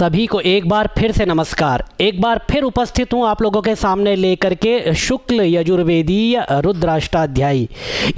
सभी को एक बार फिर से नमस्कार। एक बार फिर उपस्थित हूँ आप लोगों के सामने लेकर के शुक्ल यजुर्वेदीय रुद्राष्टाध्यायी।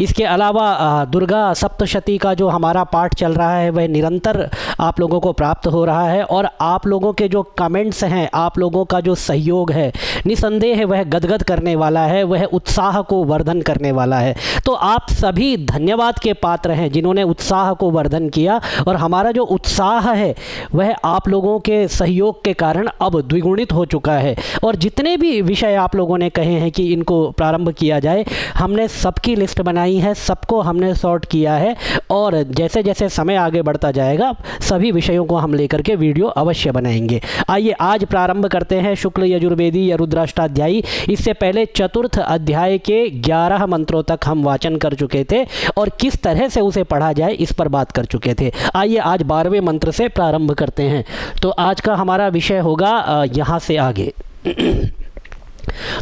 इसके अलावा दुर्गा सप्तशती का जो हमारा पाठ चल रहा है वह निरंतर आप लोगों को प्राप्त हो रहा है और आप लोगों के जो कमेंट्स हैं, आप लोगों का जो सहयोग है, निसंदेह वह गदगद करने वाला है, वह उत्साह को वर्धन करने वाला है। तो आप सभी धन्यवाद के पात्र हैं जिन्होंने उत्साह को वर्धन किया और हमारा जो उत्साह है वह आप लोगों के सहयोग के कारण अब द्विगुणित हो चुका है। और जितने भी विषय आप लोगों ने कहे हैं कि इनको प्रारंभ किया जाए, हमने सबकी लिस्ट बनाई है, सबको हमने सॉर्ट किया है और जैसे जैसे समय आगे बढ़ता जाएगा सभी विषयों को हम लेकर के वीडियो अवश्य बनाएंगे। आइए आज प्रारंभ करते हैं शुक्ल यजुर्वेदी या रुद्राष्टाध्यायी। इससे पहले चतुर्थ अध्याय के 11 मंत्रों तक हम वाचन कर चुके थे और किस तरह से उसे पढ़ा जाए इस पर बात कर चुके थे। आइए आज 12वें मंत्र से प्रारंभ करते हैं। तो आज का हमारा विषय होगा यहाँ से आगे।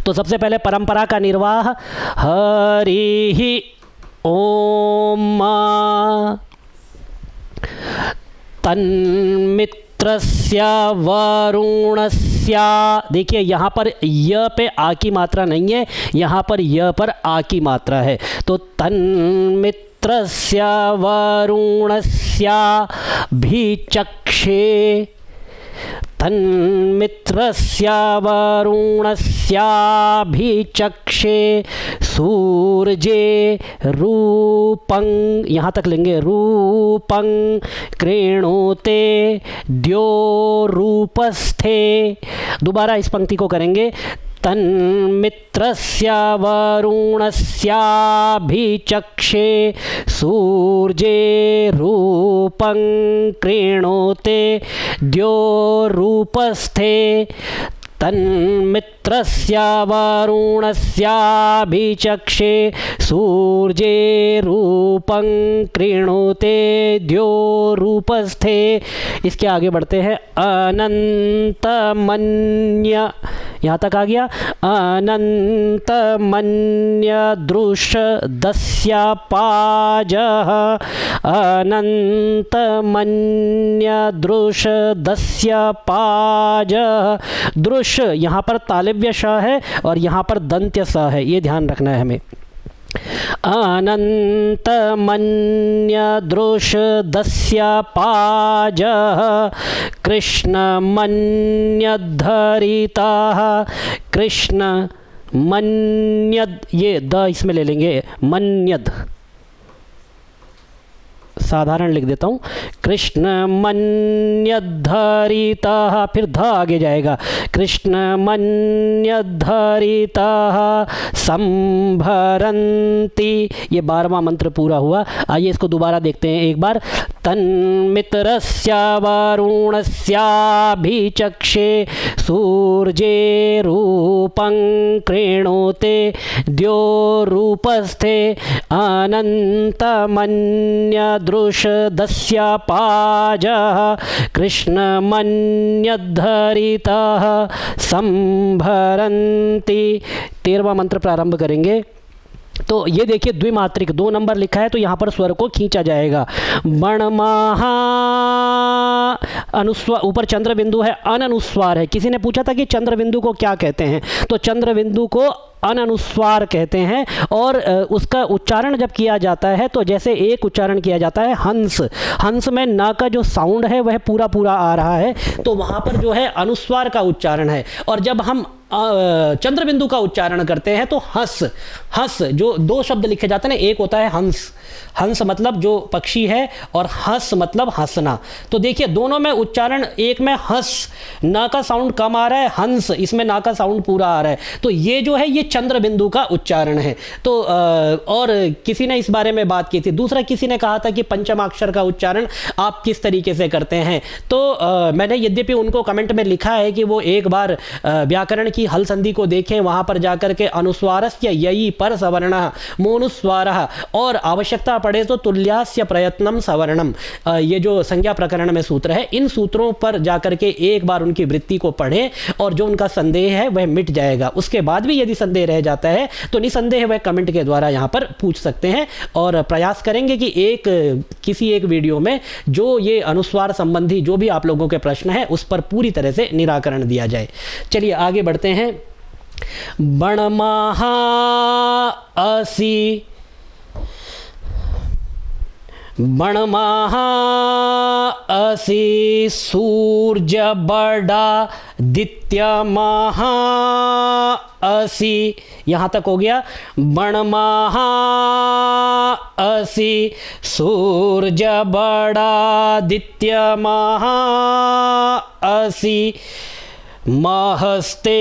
तो सबसे पहले परंपरा का निर्वाह। हरि ओम तन्मित्रस्य वरुणस्य। देखिए यहाँ पर य पे आ की मात्रा नहीं है, यहाँ पर य पर आ की मात्रा है। तो तन्मित्रस्य वरुणस्य भिचक्षे, तन्मित्रस्य वरुणस्याभिचक्षे सूर्ये रूपं, यहाँ तक लेंगे, रूपं कृणोते द्योरूपस्थे। दोबारा इस पंक्ति को करेंगे। तन्मित्रस्य वरुणस्याभिचक्षे सूर्ये रूपं कृणोते द्योरूपस्थे। तन्मित्रस्य वरुणस्याभिचक्षे सूर्ये रूपं कृणोते द्योरूपस्थे। इसके आगे बढ़ते हैं। अनंतमन्य, यहाँ तक आ गया। अनंतमन्यदृशदस्यपाजः, अनंतमन्यदृशदस्यपाजः। दृश यहाँ पर तालव्य श है और यहाँ पर दंत्य स है, ये ध्यान रखना है हमें। अनंतमन्यदृशदस्यपाजः कृष्णमन्यद्धरिताः। कृष्णमन्यद, ये द इसमें ले लेंगे, मन्यद साधारण लिख देता हूँ। कृष्णमन्यद्धरिताः, फिर ध आगे जाएगा। कृष्णमन्यद्धरिताः संभरन्ति। ये 12वां मंत्र पूरा हुआ। आइए इसको दोबारा देखते हैं एक बार। तन्मित्रस्य वरुणस्याभिचक्षे सूर्ये रूपं कृणोते द्योरूपस्थे। अनंतमन्यदृशदस्यपाजः कृष्णमन्यद्धरिताः संभरन्ति। 13वां मंत्र प्रारंभ करेंगे। तो ये देखिए द्विमात्रिक 2 नंबर लिखा है, तो यहाँ पर स्वर को खींचा जाएगा। बणमहा अनुस्वार, ऊपर चंद्र बिंदु है, अननुस्वार है। किसी ने पूछा था कि चंद्र बिंदु को क्या कहते हैं, तो चंद्र बिंदु को अननुस्वार कहते हैं। और उसका उच्चारण जब किया जाता है तो जैसे एक उच्चारण किया जाता है हंस, हंस में न का जो साउंड है वह पूरा पूरा आ रहा है, तो वहाँ पर जो है अनुस्वार का उच्चारण है। और जब हम चंद्र बिंदु का उच्चारण करते हैं तो हंस, हंस जो 2 शब्द लिखे जाते हैं ना, एक होता है हंस, हंस मतलब जो पक्षी है, और हंस मतलब हंसना। तो देखिए दोनों में उच्चारण, एक में हंस ना का साउंड कम आ रहा है, हंस इसमें ना का साउंड पूरा आ रहा है। तो ये जो है ये चंद्र बिंदु का उच्चारण है। तो और किसी ने इस बारे में बात की थी। दूसरा किसी ने कहा था कि पंचमाक्षर का उच्चारण आप किस तरीके से करते हैं। तो मैंने यद्यपि उनको कमेंट में लिखा है कि वो एक बार व्याकरण की हल संधि को देखें, वहां पर जाकर के अनुस्वारस्य ययि पर सवर्णः मोनुस्वारः और आवश्यकता पड़े तो तुल्यास्य प्रयत्नम सवर्णम, ये जो संज्ञा प्रकरण में सूत्र है, इन सूत्रों पर जाकर के एक बार उनकी वृत्ति को पढ़ें और जो उनका संदेह है वह मिट जाएगा। उसके बाद भी यदि संदेह संदेह रह जाता है तो निसंदेह वह कमेंट के द्वारा यहाँ पर पूछ सकते हैं, और प्रयास करेंगे कि किसी एक वीडियो में जो ये अनुस्वार संबंधी जो भी आप लोगों के प्रश्न है उस पर पूरी तरह से निराकरण दिया जाए। चलिए आगे बढ़ते हैं। बणमाहा असी, बणमाहा असी सूर्य बड़ा दित्य महा असी, यहाँ तक हो गया। बणमाहा असी सूर्य बड़ा दित्य महा असी, महस्ते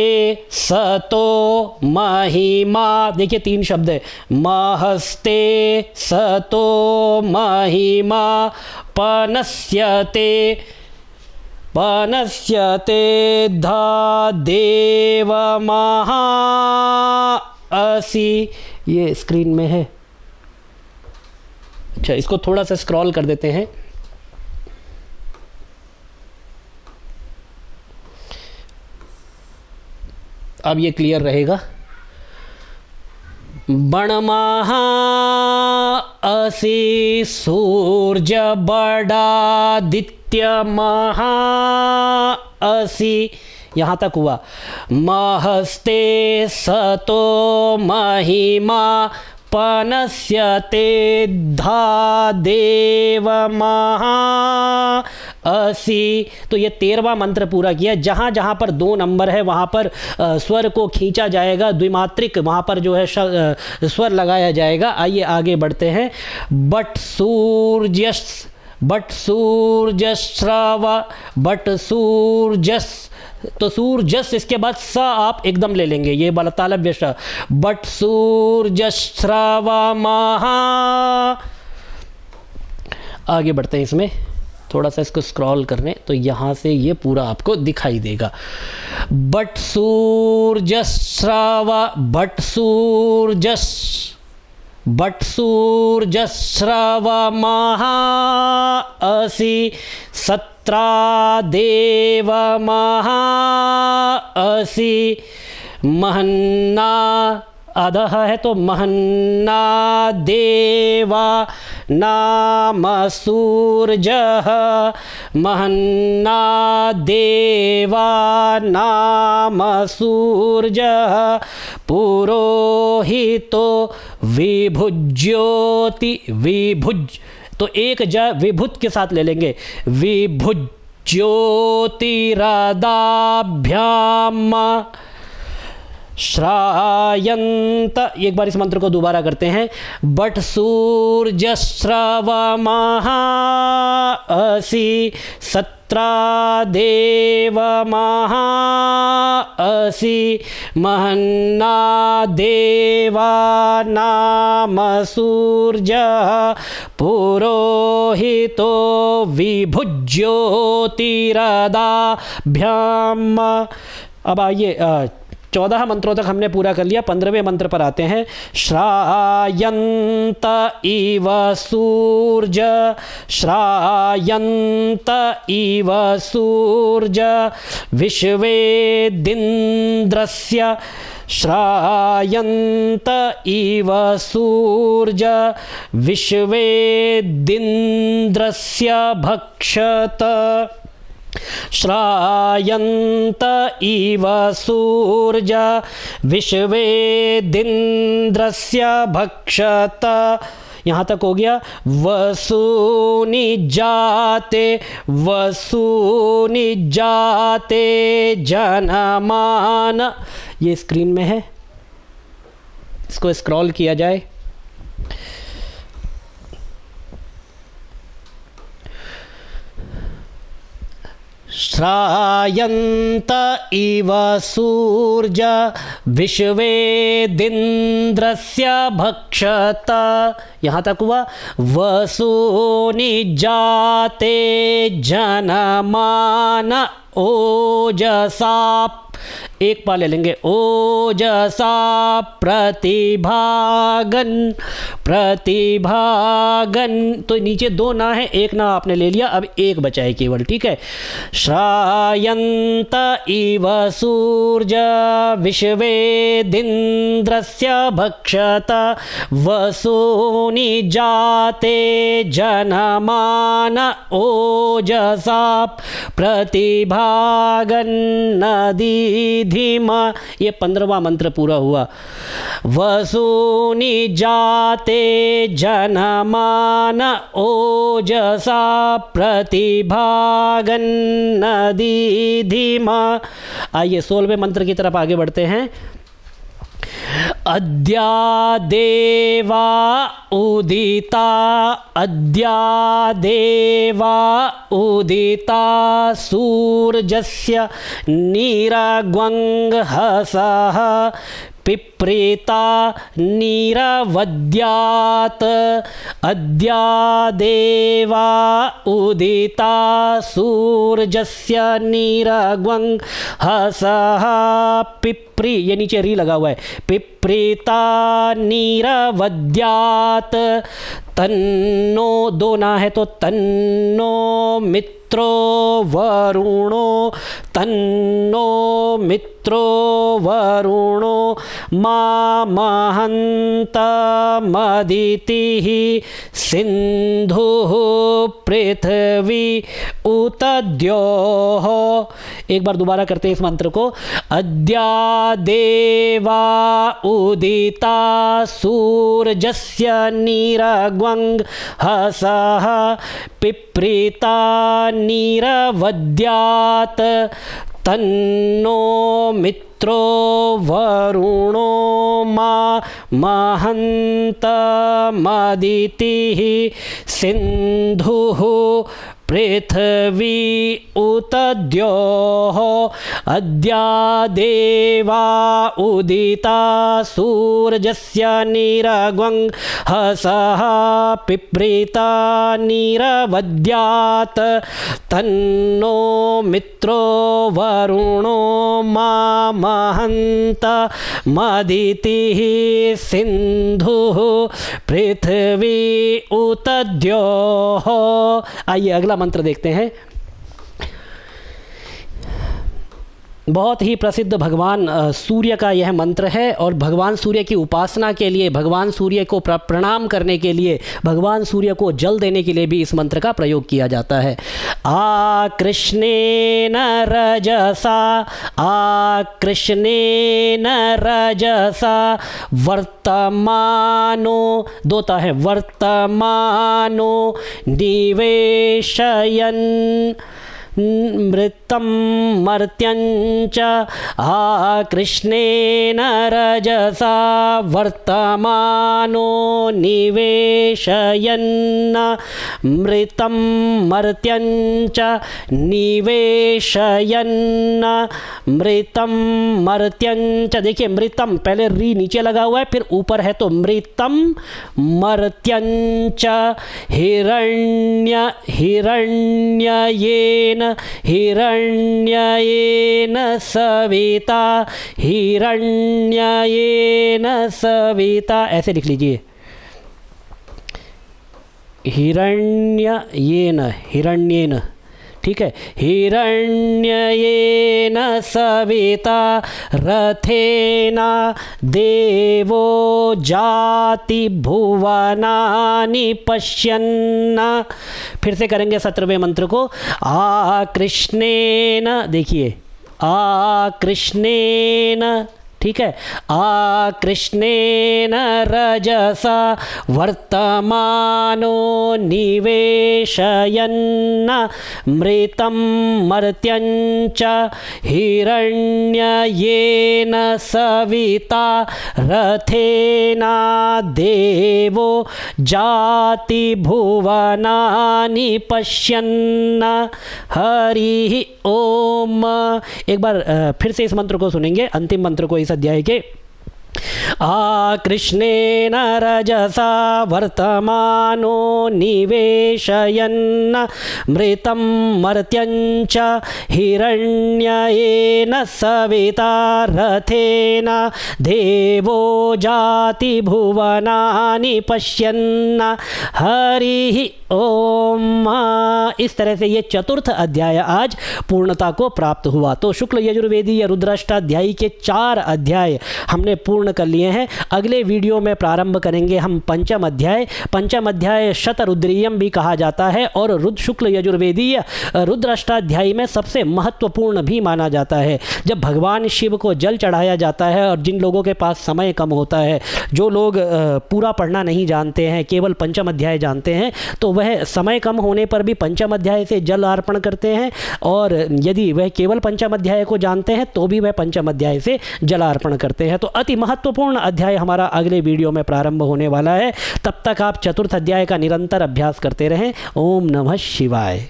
सतो महिमा, देखिए 3 शब्द है, महस्ते सतो महिमा पनस्यते, पनस्यते धा देव महा असी, ये स्क्रीन में है। अच्छा, इसको थोड़ा सा स्क्रॉल कर देते हैं। अब ये क्लियर रहेगा। बणमाहा असी सूर्य बड़ा दित्य महा असी, यहाँ तक हुआ। महस्ते सतो महिमा पनस्यते धा देव महा असी। तो ये 13वां मंत्र पूरा किया। जहाँ जहाँ पर 2 नंबर है वहाँ पर स्वर को खींचा जाएगा, द्विमात्रिक वहाँ पर जो है स्वर लगाया जाएगा। आइए आगे बढ़ते हैं। बट सूर्यस, बट सूर्यश्रव, बट सूर्यस, तो सूर्यस इसके बाद स आप एकदम ले लेंगे, ये वाला तालव्य श। बट सूर्यश्रव महा, आगे बढ़ते हैं। इसमें थोड़ा सा इसको स्क्रॉल करने तो यहाँ से ये पूरा आपको दिखाई देगा। बट सूर्यश्रव, बट सूर्यस, बट सूर्यश्रव महा असी, सत्रा देव महा असी, महन्ना अधः है तो महन्ना देवा नाम सूर्यः, महन्ना देवा नाम सूर्यः, पुरोहितो विभुज्योति, विभुज तो एक ज विभुत के साथ ले लेंगे, विभुज्योतिरदाभ्याम श्रायंत। एक बार इस मंत्र को दोबारा करते हैं। बट सूर्यश्रव महा असी, सत्रा देव महा असी, महन्ना देवा नाम सूर्यः, पुरोहितो विभुज्योतिरदाभ्याम। अब आइए 14 मंत्रों तक हमने पूरा कर लिया। 15वें मंत्र पर आते हैं। श्रायंत इव सूर्य, श्रायंत इव सूर्य विश्वेदिन्द्रस्य, श्रायंत इव सूर्य विश्वेदिन्द्रस्य भक्षत, श्रायंत इव सूर्य विश्वेदिन्द्रस्य भक्षत। यहाँ तक हो गया। वसूनि जाते, वसूनि जाते जनमान, ये स्क्रीन में है, इसको स्क्रॉल किया जाए। श्रायंत इव सूर्य विश्वेदिन्द्रस्य भक्षत, यहाँ तक हुआ। वसूनि जाते जनमान ओजसा, एक पा ले लेंगे, ओजसा प्रतिभागन, प्रतिभागन। तो नीचे दो ना है, एक ना आपने ले लिया, अब एक बचा है केवल, ठीक है। श्रायन्त इव सूर्य विश्वेदिन्द्रस्य भक्षत वसूनि जाते जनमान ओजसा प्रतिभागन्नदीधिम। ये 15वां मंत्र पूरा हुआ। वसूनि जाते जनमान ओजसा प्रतिभागन्नदीधिम। आइए 16वें मंत्र की तरफ आगे बढ़ते हैं। अद्या देवा उदिता, अद्या देवा उदिता सूर्यस्य नीरग्वंहसः पिप्रीता नीरवद्यात्। अद्या देवा उदिता सूर्यस्य नीरग्वंहसः पिप्री, ये नीचे री लगा हुआ है, पिप्रीता नीरवद्यात्। तन्नो, दो ना है तो तन्नो मित्रो वरुणो, तन्नो मित्रो वरुणो मामहन्तमदितिः सिन्धुः पृथ्वी उत द्योः। एक बार दोबारा करते हैं इस मंत्र को। अद्या देवा उदिता सूर्यस्य नीरग्वंहसः पिप्रीता नीरवद्यात्। तन्नो मित्रो वरुणो मामहन्तमदितिः सिन्धुः पृथ्वी उत द्योः। अद्या देवा उदिता सूर्यस्य नीरग्वंहसः पिप्रीता नीरवद्यात्। तन्नो मित्रो वरुणो मामहन्तमदितिः सिन्धुः पृथ्वी उत द्योः। आइए अगला मंत्र देखते हैं। बहुत ही प्रसिद्ध भगवान सूर्य का यह मंत्र है और भगवान सूर्य की उपासना के लिए, भगवान सूर्य को प्रणाम करने के लिए, भगवान सूर्य को जल देने के लिए भी इस मंत्र का प्रयोग किया जाता है। आ कृष्णेन रजसा, आ कृष्णेन रजसा वर्तमानो, दोता है, वर्तमानो निवेशयन् मृतं मर्त्यञ्च। आ कृष्णेन रजसा वर्तमानो निवेशयन् मृतं मर्त्यञ्च, निवेशयन् मृतं मर्त्यञ्च। देखिए मृतम, पहले री नीचे लगा हुआ है, फिर ऊपर है तो मृतम मर्त्यञ्च। हिरण्ययेन, हिरण्ययेन सविता, हिरण्ययेन सविता, ऐसे लिख लीजिए, हिरण्ययेन, हिरण्येन, ठीक है। हिरण्ययेन सविता रथेन देवो जाति भुवनानि पश्यन्। फिर से करेंगे 17वें मंत्र को। आ कृष्णेन, देखिए आ कृष्णेन, ठीक है। आ कृष्णेन रजसा वर्तमानो निवेशयन् मृतं मर्त्यञ्च। हिरण्ययेन सविता रथेन देवो जाति भुवनानि पश्यन्। हरि ओम। एक बार फिर से इस मंत्र को सुनेंगे, अंतिम मंत्र को इस अध्याय के। कृष्णेन रजसा वर्तमानो निवेशयन् मृतं मर्त्यञ्च हिरण्येन सविता रथेन देवो जाति भुवनानि पश्यन् हरिः ओम। इस तरह से ये चतुर्थ अध्याय आज पूर्णता को प्राप्त हुआ। तो शुक्ल यजुर्वेदी या रुद्राष्टाध्यायी के 4 अध्याय हमने पूर्ण कर लिए हैं। अगले वीडियो में प्रारंभ करेंगे हम पंचम अध्याय। पंचम अध्याय शतरुद्रीयम भी कहा जाता है और शुक्ल यजुर्वेदी रुद्राष्टाध्यायी में सबसे महत्वपूर्ण भी माना जाता है। जब भगवान शिव को जल चढ़ाया जाता है और जिन लोगों के पास समय कम होता है, जो लोग पूरा पढ़ना नहीं जानते हैं, केवल पंचम अध्याय जानते हैं, तो वह समय कम होने पर भी पंचम अध्याय से जल अर्पण करते हैं, और यदि वह केवल पंचम अध्याय को जानते हैं तो भी वह पंचम अध्याय से जलार्पण करते हैं। तो अति महत्वपूर्ण अध्याय हमारा अगले वीडियो में प्रारंभ होने वाला है। तब तक आप चतुर्थ अध्याय का निरंतर अभ्यास करते रहें। ओम नमः शिवाय।